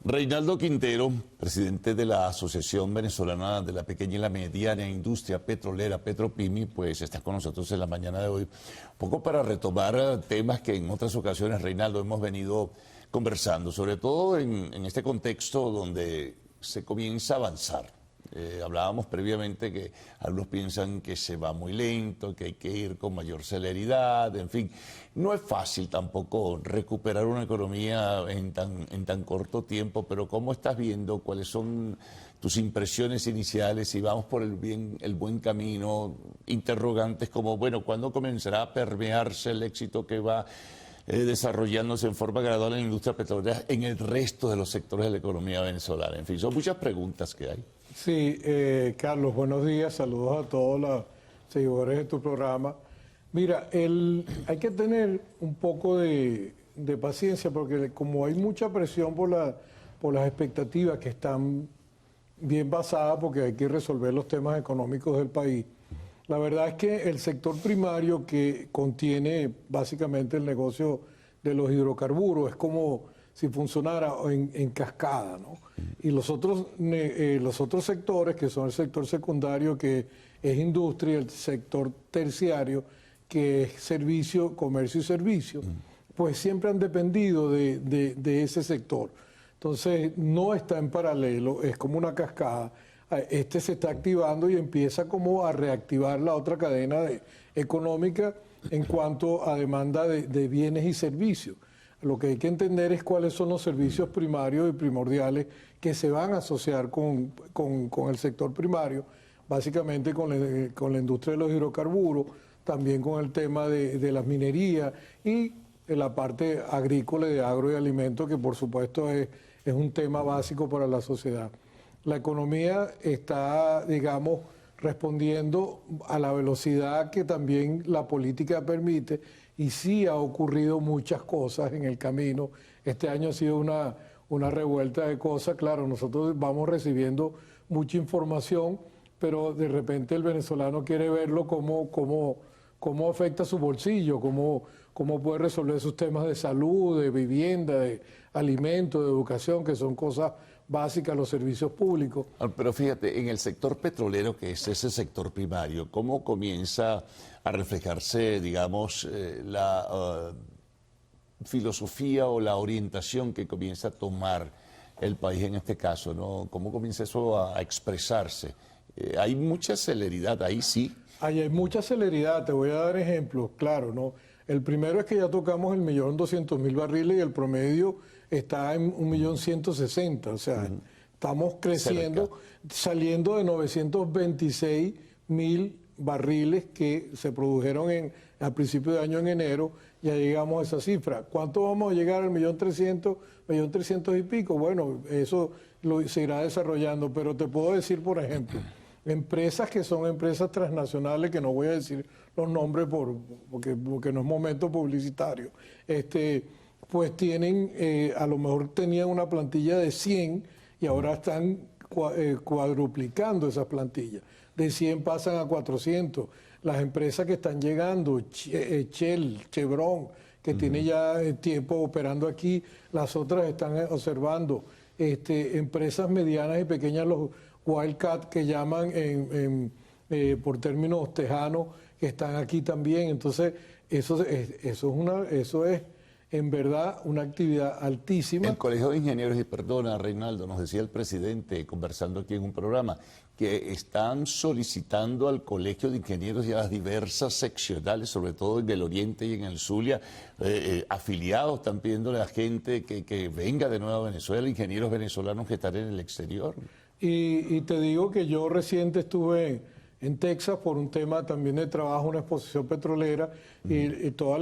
Reinaldo Quintero, presidente de la Asociación Venezolana de la Pequeña y la Mediana Industria Petrolera, Petropimi, pues está con nosotros en la mañana de hoy, un poco para retomar temas que en otras ocasiones, Reinaldo, hemos venido conversando, sobre todo en este contexto donde se comienza a avanzar. Hablábamos previamente que algunos piensan que se va muy lento, que hay que ir con mayor celeridad, en fin. No es fácil tampoco recuperar una economía en tan corto tiempo, pero ¿cómo estás viendo? ¿Cuáles son tus impresiones iniciales? Si vamos por el buen camino, interrogantes como, bueno, ¿cuándo comenzará a permearse el éxito que va desarrollándose en forma gradual en la industria petrolera en el resto de los sectores de la economía venezolana? En fin, son muchas preguntas que hay. Sí, Carlos, buenos días, saludos a todos los seguidores de tu programa. Mira, hay que tener un poco de paciencia porque como hay mucha presión por las expectativas que están bien basadas porque hay que resolver los temas económicos del país, la verdad es que el sector primario que contiene básicamente el negocio de los hidrocarburos es como si funcionara en cascada, ¿no? Y los otros sectores, que son el sector secundario, que es industria, el sector terciario, que es servicio, comercio y servicio, pues siempre han dependido de ese sector. Entonces, no está en paralelo, es como una cascada. Este se está activando y empieza como a reactivar la otra cadena económica en cuanto a demanda de bienes y servicios. Lo que hay que entender es cuáles son los servicios primarios y primordiales que se van a asociar con el sector primario, básicamente con la industria de los hidrocarburos, también con el tema de las minerías y en la parte agrícola de agro y alimentos, que por supuesto es un tema básico para la sociedad. La economía está, digamos, respondiendo a la velocidad que también la política permite y sí ha ocurrido muchas cosas en el camino. Este año ha sido una revuelta de cosas. Claro, nosotros vamos recibiendo mucha información, pero de repente el venezolano quiere verlo cómo afecta su bolsillo, cómo puede resolver sus temas de salud, de vivienda, de alimentos, de educación, que son cosas básicas, los servicios públicos. Pero fíjate, en el sector petrolero, que es ese sector primario, ¿cómo comienza a reflejarse, digamos, la filosofía o la orientación que comienza a tomar el país en este caso, ¿no? ¿Cómo comienza eso a expresarse? Hay mucha celeridad, ahí sí. Ahí hay mucha celeridad, te voy a dar ejemplos, claro, ¿no? El primero es que ya tocamos el 1.200.000 barriles y el promedio está en 1.160.000, o sea, estamos creciendo, saliendo de 926.000 barriles que se produjeron al principio de año en enero, ya llegamos a esa cifra. ¿Cuánto vamos a llegar al 1.300.000, 1.300.000 y pico? Bueno, eso se irá desarrollando, pero te puedo decir, por ejemplo, empresas que son empresas transnacionales, que no voy a decir los nombres porque no es momento publicitario, pues tienen, a lo mejor tenían una plantilla de 100 y ahora están cuadruplicando esas plantillas. De 100 pasan a 400. Las empresas que están llegando, Shell, Chevron, que tiene ya tiempo operando aquí, las otras están observando. Empresas medianas y pequeñas, los Wildcat que llaman por términos tejanos, que están aquí también. Entonces, eso es en verdad una actividad altísima. El Colegio de Ingenieros, y perdona Reinaldo, nos decía el presidente conversando aquí en un programa, que están solicitando al Colegio de Ingenieros y a las diversas seccionales, sobre todo en el Oriente y en el Zulia, afiliados, están pidiéndole a gente que venga de nuevo a Venezuela, ingenieros venezolanos que están en el exterior. Y te digo que yo reciente estuve en Texas por un tema también de trabajo, una exposición petrolera, y todo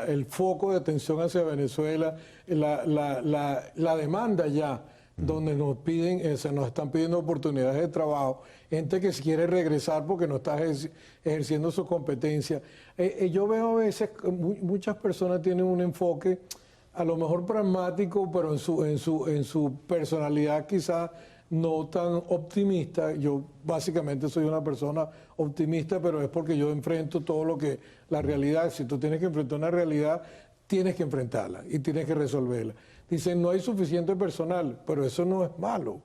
el foco de atención hacia Venezuela, la demanda ya, donde nos piden, nos están pidiendo oportunidades de trabajo, gente que quiere regresar porque no está ejerciendo su competencia. Yo veo a veces que muchas personas tienen un enfoque a lo mejor pragmático, pero en su personalidad quizás no tan optimista. Yo básicamente soy una persona optimista, pero es porque yo enfrento todo lo que la realidad. Si tú tienes que enfrentar una realidad, tienes que enfrentarla y tienes que resolverla. Dicen, no hay suficiente personal, pero eso no es malo.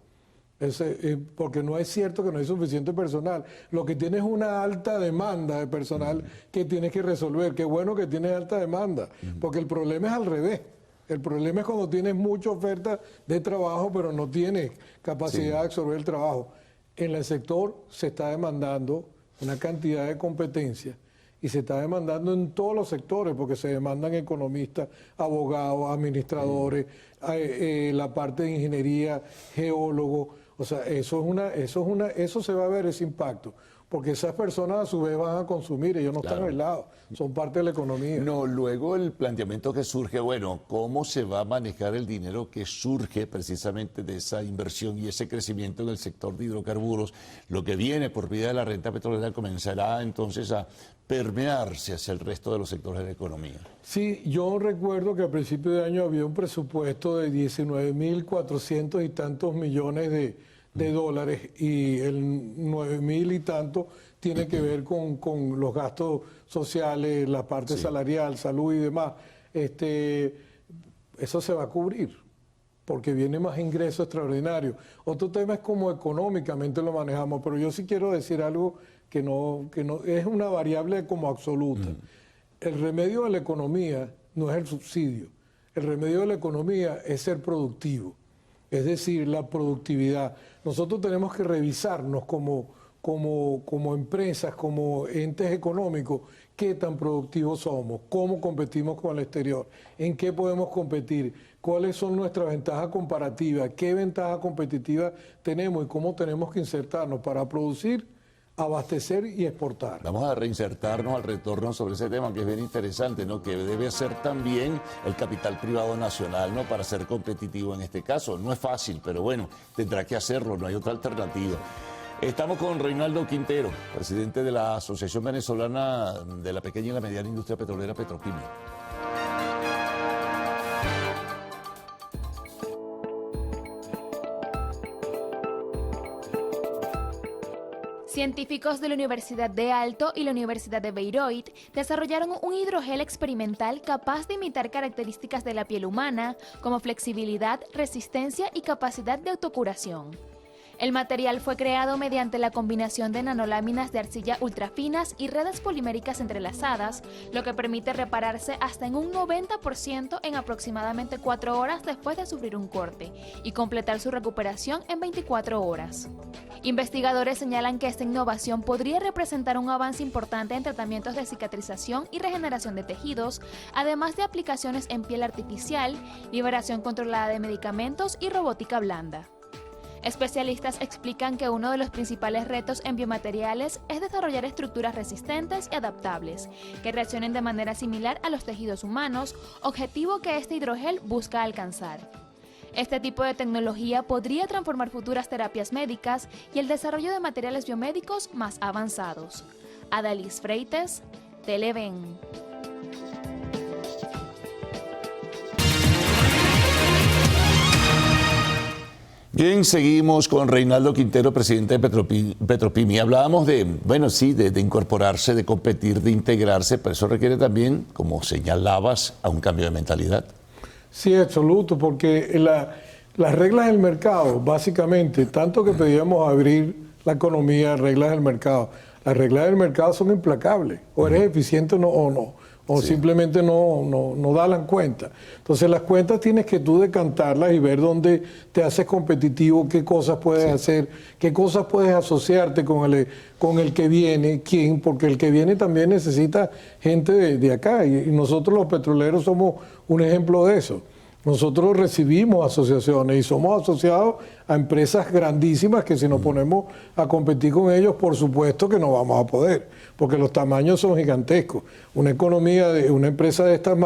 Porque no es cierto que no hay suficiente personal. Lo que tienes es una alta demanda de personal que tienes que resolver. Qué bueno que tienes alta demanda, porque el problema es al revés. El problema es cuando tienes mucha oferta de trabajo, pero no tienes capacidad de absorber el trabajo. En el sector se está demandando una cantidad de competencias y se está demandando en todos los sectores, porque se demandan economistas, abogados, administradores, la parte de ingeniería, geólogos. O sea, eso se va a ver ese impacto, porque esas personas a su vez van a consumir, ellos no están aislados, son parte de la economía. No, luego el planteamiento que surge, bueno, ¿cómo se va a manejar el dinero que surge precisamente de esa inversión y ese crecimiento en el sector de hidrocarburos? Lo que viene por vía de la renta petrolera comenzará entonces a permearse hacia el resto de los sectores de la economía. Sí, yo recuerdo que a principio de año había un presupuesto de 19.400 y tantos millones de dólares, y el 9.000 y tanto tiene que ver con los gastos sociales, la parte salarial, salud y demás. Eso se va a cubrir, porque viene más ingreso extraordinario. Otro tema es cómo económicamente lo manejamos, pero yo sí quiero decir algo que no es una variable como absoluta. El remedio de la economía no es el subsidio. El remedio de la economía es ser productivo, es decir, la productividad. Nosotros tenemos que revisarnos como empresas, como entes económicos, qué tan productivos somos, cómo competimos con el exterior, en qué podemos competir, cuáles son nuestras ventajas comparativas, qué ventaja competitiva tenemos y cómo tenemos que insertarnos para producir, abastecer y exportar. Vamos a reinsertarnos al retorno sobre ese tema, que es bien interesante, ¿no? Que debe ser también el capital privado nacional, ¿no? Para ser competitivo en este caso. No es fácil, pero bueno, tendrá que hacerlo, no hay otra alternativa. Estamos con Reinaldo Quintero, presidente de la Asociación Venezolana de la Pequeña y la Mediana Industria Petrolera, Petropimi. Científicos de la Universidad de Aalto y la Universidad de Bayreuth desarrollaron un hidrogel experimental capaz de imitar características de la piel humana, como flexibilidad, resistencia y capacidad de autocuración. El material fue creado mediante la combinación de nanoláminas de arcilla ultrafinas y redes poliméricas entrelazadas, lo que permite repararse hasta en un 90% en aproximadamente 4 horas después de sufrir un corte y completar su recuperación en 24 horas. Investigadores señalan que esta innovación podría representar un avance importante en tratamientos de cicatrización y regeneración de tejidos, además de aplicaciones en piel artificial, liberación controlada de medicamentos y robótica blanda. Especialistas explican que uno de los principales retos en biomateriales es desarrollar estructuras resistentes y adaptables, que reaccionen de manera similar a los tejidos humanos, objetivo que este hidrogel busca alcanzar. Este tipo de tecnología podría transformar futuras terapias médicas y el desarrollo de materiales biomédicos más avanzados. Adalis Freites, Televen. Bien, seguimos con Reinaldo Quintero, presidente de Petropimi. Hablábamos de incorporarse, de competir, de integrarse, pero eso requiere también, como señalabas, a un cambio de mentalidad. Sí, absoluto, porque las reglas del mercado, básicamente, tanto que pedíamos abrir la economía, reglas del mercado, las reglas del mercado son implacables, o eres eficiente o no. O simplemente no dan cuenta. Entonces las cuentas tienes que tú decantarlas y ver dónde te haces competitivo, qué cosas puedes hacer, qué cosas puedes asociarte con el que viene, quién, porque el que viene también necesita gente de acá, y nosotros los petroleros somos un ejemplo de eso. Nosotros recibimos asociaciones y somos asociados a empresas grandísimas que si nos ponemos a competir con ellos, por supuesto que no vamos a poder, porque los tamaños son gigantescos. Una empresa de estas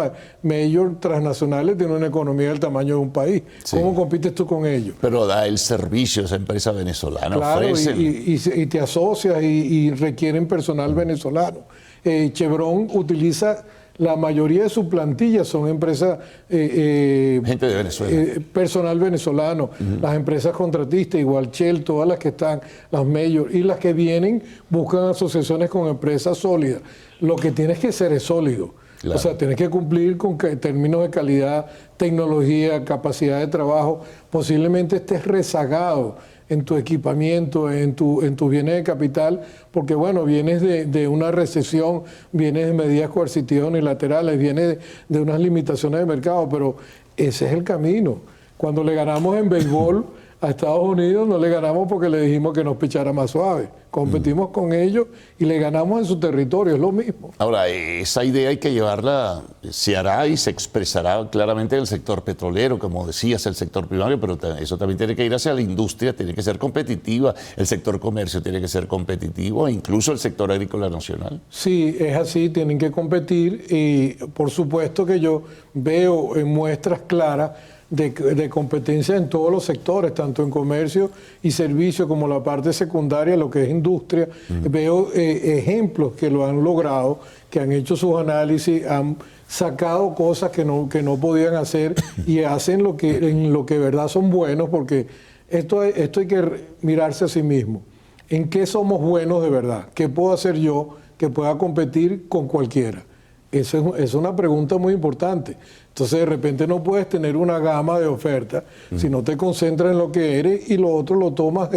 major transnacionales tiene una economía del tamaño de un país. Sí. ¿Cómo compites tú con ellos? Pero da el servicio esa empresa venezolana. Claro, y te asocias y requieren personal venezolano. Chevron utiliza la mayoría de su plantilla son empresas, Gente de Venezuela. personal venezolano, las empresas contratistas, igual Shell, todas las que están, las majors, y las que vienen buscan asociaciones con empresas sólidas. Lo que tienes que ser es sólido. Claro. O sea, tienes que cumplir con términos de calidad, tecnología, capacidad de trabajo. Posiblemente estés rezagado en tu equipamiento, en tus bienes de capital, porque bueno, vienes de una recesión, vienes de medidas coercitivas unilaterales, vienes de unas limitaciones de mercado, pero ese es el camino. Cuando le ganamos en béisbol a Estados Unidos, no le ganamos porque le dijimos que nos pichara más suave. Competimos con ellos y le ganamos en su territorio, es lo mismo. Ahora, esa idea hay que llevarla, se hará y se expresará claramente en el sector petrolero, como decías, el sector primario, pero eso también tiene que ir hacia la industria, tiene que ser competitiva, el sector comercio tiene que ser competitivo, e incluso el sector agrícola nacional. Sí, es así, tienen que competir y por supuesto que yo veo en muestras claras de competencia en todos los sectores, tanto en comercio y servicio como la parte secundaria, lo que es industria. Veo ejemplos que lo han logrado, que han hecho sus análisis, han sacado cosas que no podían hacer y hacen en lo que de verdad son buenos, porque esto hay que mirarse a sí mismo. ¿En qué somos buenos de verdad? ¿Qué puedo hacer yo que pueda competir con cualquiera? Eso es una pregunta muy importante. Entonces, de repente no puedes tener una gama de ofertas si no te concentras en lo que eres y lo otro lo tomas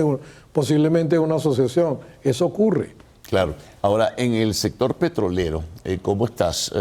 posiblemente de una asociación. Eso ocurre. Claro. Ahora, en el sector petrolero, ¿cómo estás,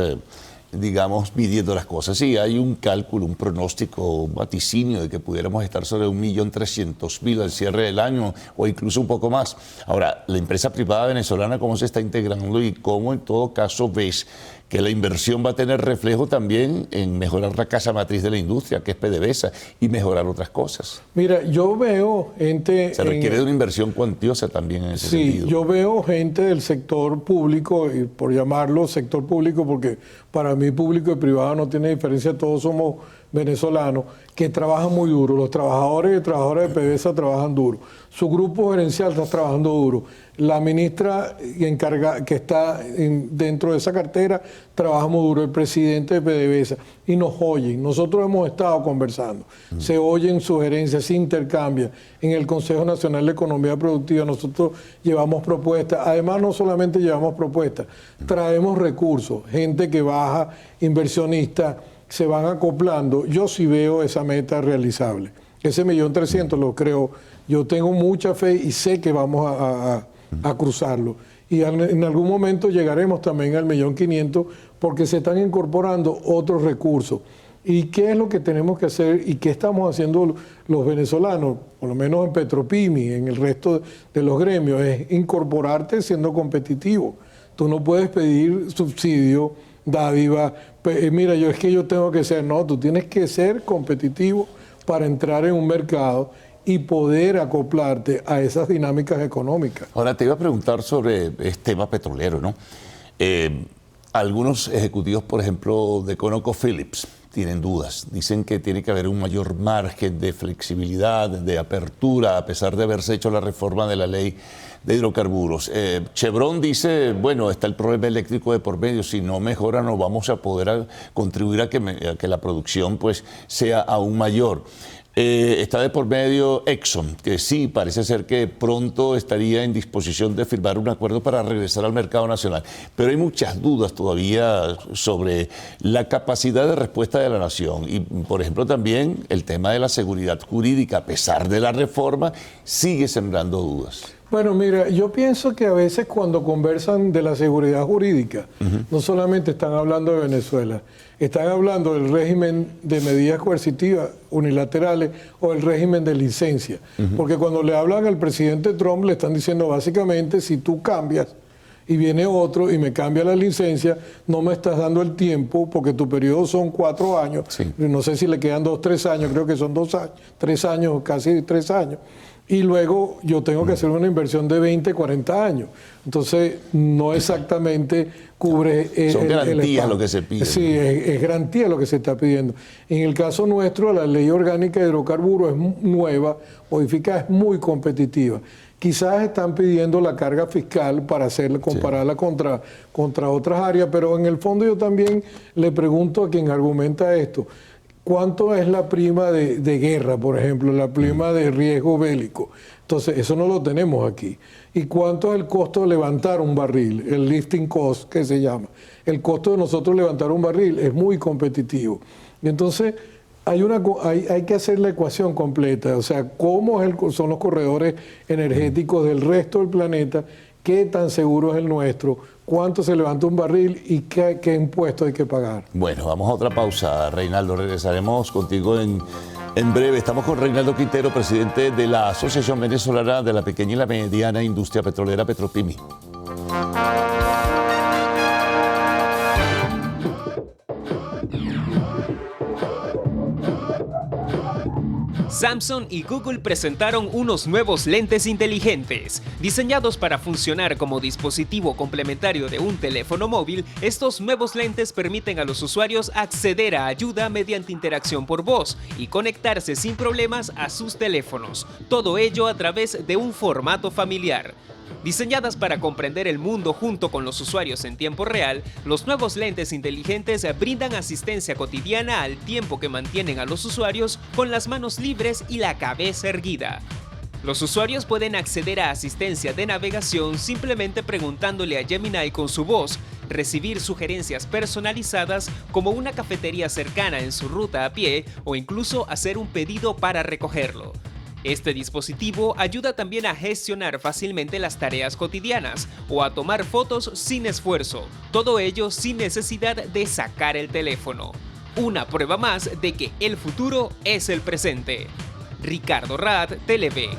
digamos, midiendo las cosas? Sí, hay un cálculo, un pronóstico, un vaticinio de que pudiéramos estar sobre 1.300.000 al cierre del año o incluso un poco más. Ahora, la empresa privada venezolana, ¿cómo se está integrando y cómo en todo caso ves que la inversión va a tener reflejo también en mejorar la casa matriz de la industria, que es PDVSA, y mejorar otras cosas? Mira, yo veo gente... Se requiere de una inversión cuantiosa también en ese sentido. Sí, yo veo gente del sector público, y por llamarlo sector público, porque para mí público y privado no tiene diferencia, todos somos venezolanos, que trabajan muy duro. Los trabajadores y trabajadoras de PDVSA trabajan duro. Su grupo gerencial está trabajando duro. La ministra que está dentro de esa cartera trabaja muy duro. El presidente de PDVSA. Y nos oyen. Nosotros hemos estado conversando. Se oyen sugerencias, se intercambian. En el Consejo Nacional de Economía Productiva nosotros llevamos propuestas. Además, no solamente llevamos propuestas, traemos recursos. Gente que baja, inversionistas, se van acoplando. Yo sí veo esa meta realizable. Ese 1.300.000 lo creo. Yo tengo mucha fe y sé que vamos a cruzarlo. Y en algún momento llegaremos también al 1.500.000 porque se están incorporando otros recursos. ¿Y qué es lo que tenemos que hacer y qué estamos haciendo los venezolanos, por lo menos en Petropimi, en el resto de los gremios? Es incorporarte siendo competitivo. Tú no puedes pedir subsidio, dádiva. Mira, es que yo tengo que ser, no, tú tienes que ser competitivo para entrar en un mercado y poder acoplarte a esas dinámicas económicas. Ahora te iba a preguntar sobre este tema petrolero, ¿no? Algunos ejecutivos, por ejemplo, de ConocoPhillips, tienen dudas. Dicen que tiene que haber un mayor margen de flexibilidad, de apertura, a pesar de haberse hecho la reforma de la ley de hidrocarburos. Chevron dice, bueno, está el problema eléctrico de por medio, si no mejora no vamos a poder contribuir a que la producción pues sea aún mayor. Está de por medio Exxon, que sí, parece ser que pronto estaría en disposición de firmar un acuerdo para regresar al mercado nacional. Pero hay muchas dudas todavía sobre la capacidad de respuesta de la nación. Y, por ejemplo, también el tema de la seguridad jurídica, a pesar de la reforma, sigue sembrando dudas. Bueno, mira, yo pienso que a veces cuando conversan de la seguridad jurídica, no solamente están hablando de Venezuela, están hablando del régimen de medidas coercitivas unilaterales o el régimen de licencia. Porque cuando le hablan al presidente Trump, le están diciendo básicamente, si tú cambias y viene otro y me cambia la licencia, no me estás dando el tiempo porque tu periodo son 4 años. Sí. No sé si le quedan 2, 3 años, creo que son 2 años, 3 años, casi 3 años. Y luego yo tengo que hacer una inversión de 20, 40 años. Entonces, no exactamente cubre... Son garantías lo que se pide. Sí, es garantía lo que se está pidiendo. En el caso nuestro, la ley orgánica de hidrocarburos es nueva, modificada, es muy competitiva. Quizás están pidiendo la carga fiscal para compararla contra otras áreas, pero en el fondo yo también le pregunto a quien argumenta esto, ¿cuánto es la prima de guerra, por ejemplo, la prima de riesgo bélico? Entonces, eso no lo tenemos aquí. ¿Y cuánto es el costo de levantar un barril? El lifting cost, que se llama. El costo de nosotros levantar un barril es muy competitivo. Y entonces, hay que hacer la ecuación completa. O sea, cómo son los corredores energéticos del resto del planeta, qué tan seguro es el nuestro, cuánto se levanta un barril y qué impuestos hay que pagar. Bueno, vamos a otra pausa, Reinaldo. Regresaremos contigo en breve. Estamos con Reinaldo Quintero, presidente de la Asociación Venezolana de la Pequeña y la Mediana Industria Petrolera, Petropimi. Samsung y Google presentaron unos nuevos lentes inteligentes. Diseñados para funcionar como dispositivo complementario de un teléfono móvil, estos nuevos lentes permiten a los usuarios acceder a ayuda mediante interacción por voz y conectarse sin problemas a sus teléfonos. Todo ello a través de un formato familiar. Diseñadas para comprender el mundo junto con los usuarios en tiempo real, los nuevos lentes inteligentes brindan asistencia cotidiana al tiempo que mantienen a los usuarios con las manos libres y la cabeza erguida. Los usuarios pueden acceder a asistencia de navegación simplemente preguntándole a Gemini con su voz, recibir sugerencias personalizadas como una cafetería cercana en su ruta a pie o incluso hacer un pedido para recogerlo. Este dispositivo ayuda también a gestionar fácilmente las tareas cotidianas o a tomar fotos sin esfuerzo, todo ello sin necesidad de sacar el teléfono. Una prueba más de que el futuro es el presente. Ricardo Rad, Televé.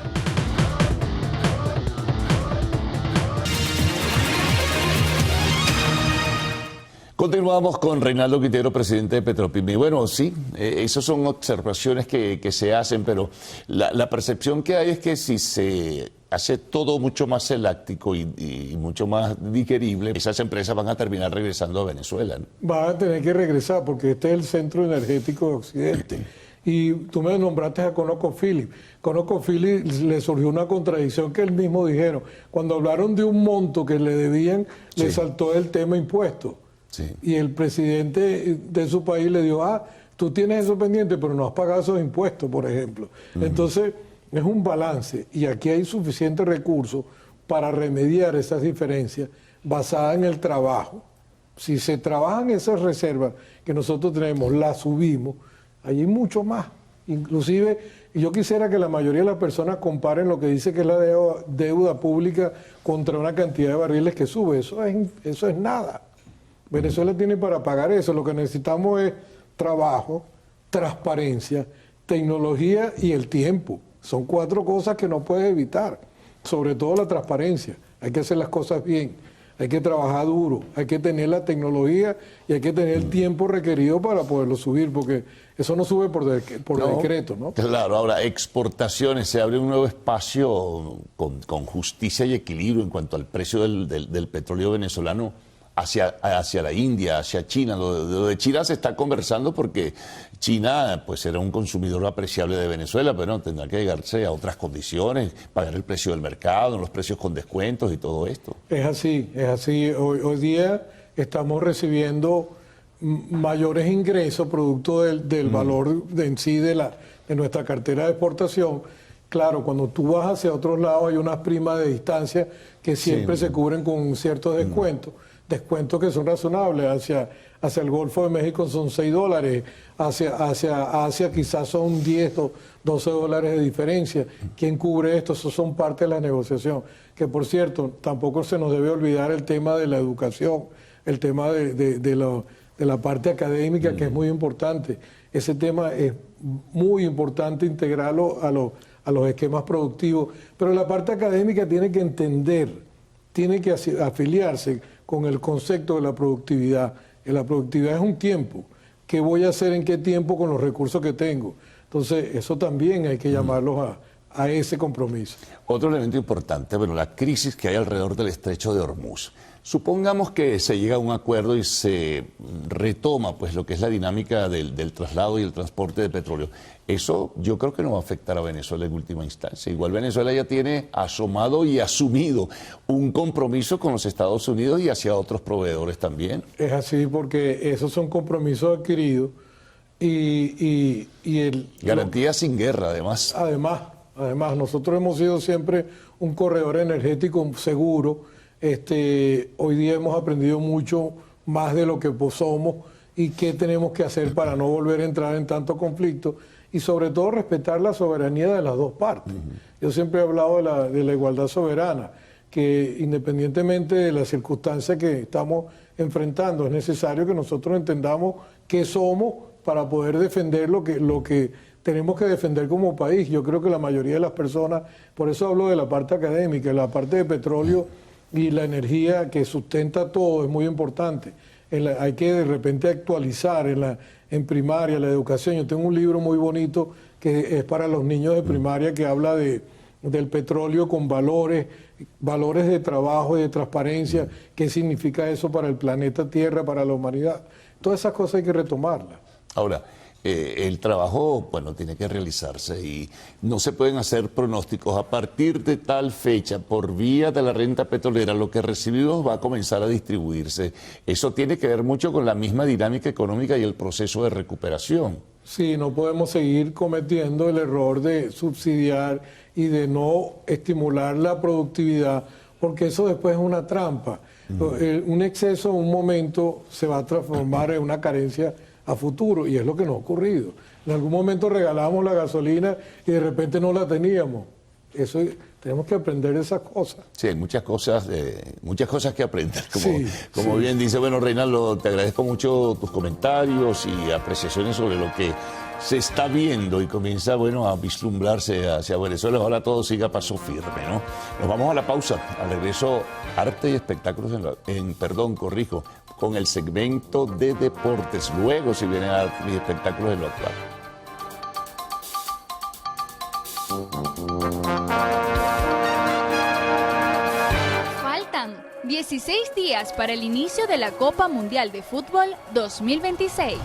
Continuamos con Reinaldo Quintero, presidente de Petropimi. Bueno, sí, esas son observaciones que se hacen, pero la percepción que hay es que si se hace todo mucho más elástico y mucho más digerible, esas empresas van a terminar regresando a Venezuela, ¿no? Van a tener que regresar porque este es el centro energético de Occidente. Y tú me nombraste a ConocoPhillips. ConocoPhillips le surgió una contradicción que él mismo dijeron. Cuando hablaron de un monto que le debían, le saltó el tema impuesto. Sí. Y el presidente de su país le dijo, tú tienes eso pendiente, pero no has pagado esos impuestos, por ejemplo. Entonces, es un balance y aquí hay suficientes recursos para remediar esas diferencias basadas en el trabajo. Si se trabajan esas reservas que nosotros tenemos, las subimos, allí hay mucho más. Inclusive, yo quisiera que la mayoría de las personas comparen lo que dice que es la deuda pública contra una cantidad de barriles que sube. Eso es nada. Venezuela tiene para pagar eso. Lo que necesitamos es trabajo, transparencia, tecnología y el tiempo. Son 4 cosas que no puedes evitar. Sobre todo la transparencia. Hay que hacer las cosas bien. Hay que trabajar duro. Hay que tener la tecnología y hay que tener el tiempo requerido para poderlo subir, porque eso no sube por decreto, ¿no? Claro, ahora, exportaciones. Se abre un nuevo espacio con justicia y equilibrio en cuanto al precio del petróleo venezolano hacia la India, hacia China. Lo de China se está conversando porque China pues era un consumidor apreciable de Venezuela, pero tendrá que llegarse a otras condiciones, pagar el precio del mercado, los precios con descuentos y todo esto. Es así, es así. Hoy día estamos recibiendo mayores ingresos producto del valor en sí de nuestra cartera de exportación. Claro, cuando tú vas hacia otros lados hay unas primas de distancia que siempre se cubren con ciertos descuentos. Descuentos que son razonables. Hacia el Golfo de México son $6, hacia Asia quizás son 10 o 12 dólares de diferencia. ¿Quién cubre esto? Eso son parte de la negociación. Que por cierto, tampoco se nos debe olvidar el tema de la educación, el tema de la parte académica, que es muy importante. Ese tema es muy importante integrarlo a los esquemas productivos, pero la parte académica tiene que entender, tiene que afiliarse con el concepto de la productividad. La productividad es un tiempo. ¿Qué voy a hacer en qué tiempo con los recursos que tengo? Entonces, eso también hay que llamarlos a ese compromiso. Otro elemento importante, bueno, la crisis que hay alrededor del estrecho de Hormuz. Supongamos que se llega a un acuerdo y se retoma pues lo que es la dinámica del traslado y el transporte de petróleo. Eso yo creo que no va a afectar a Venezuela en última instancia. Igual Venezuela ya tiene asomado y asumido un compromiso con los Estados Unidos y hacia otros proveedores también. Es así porque esos son compromisos adquiridos y Garantía sin guerra, además. Además, nosotros hemos sido siempre un corredor energético seguro. Hoy día hemos aprendido mucho más de lo que somos y qué tenemos que hacer para no volver a entrar en tanto conflicto y sobre todo respetar la soberanía de las dos partes. Yo siempre he hablado de la igualdad soberana, que independientemente de las circunstancias que estamos enfrentando, es necesario que nosotros entendamos qué somos para poder defender lo que tenemos que defender como país. Yo creo que la mayoría de las personas, por eso hablo de la parte académica, la parte de petróleo y la energía que sustenta todo es muy importante. Hay que de repente actualizar en primaria la educación. Yo tengo un libro muy bonito que es para los niños de primaria que habla del petróleo con valores de trabajo y de transparencia, qué significa eso para el planeta Tierra, para la humanidad. Todas esas cosas hay que retomarlas. Ahora, el trabajo, bueno, tiene que realizarse y no se pueden hacer pronósticos. A partir de tal fecha, por vía de la renta petrolera, lo que recibimos va a comenzar a distribuirse. Eso tiene que ver mucho con la misma dinámica económica y el proceso de recuperación. Sí, no podemos seguir cometiendo el error de subsidiar y de no estimular la productividad, porque eso después es una trampa. Un exceso en un momento se va a transformar en una carencia a futuro, y es lo que nos ha ocurrido. En algún momento regalábamos la gasolina y de repente no la teníamos. Eso tenemos que aprender esas cosas. Sí, hay muchas cosas que aprender. Como sí. Bien dice, bueno, Reinaldo, te agradezco mucho tus comentarios y apreciaciones sobre lo que se está viendo y comienza, bueno, a vislumbrarse hacia Venezuela. Ojalá todo siga a paso firme, ¿no? Nos vamos a la pausa. Al regreso, arte y espectáculos con el segmento de deportes. Luego, si viene arte y espectáculos en lo actual. Faltan 16 días para el inicio de la Copa Mundial de Fútbol 2026.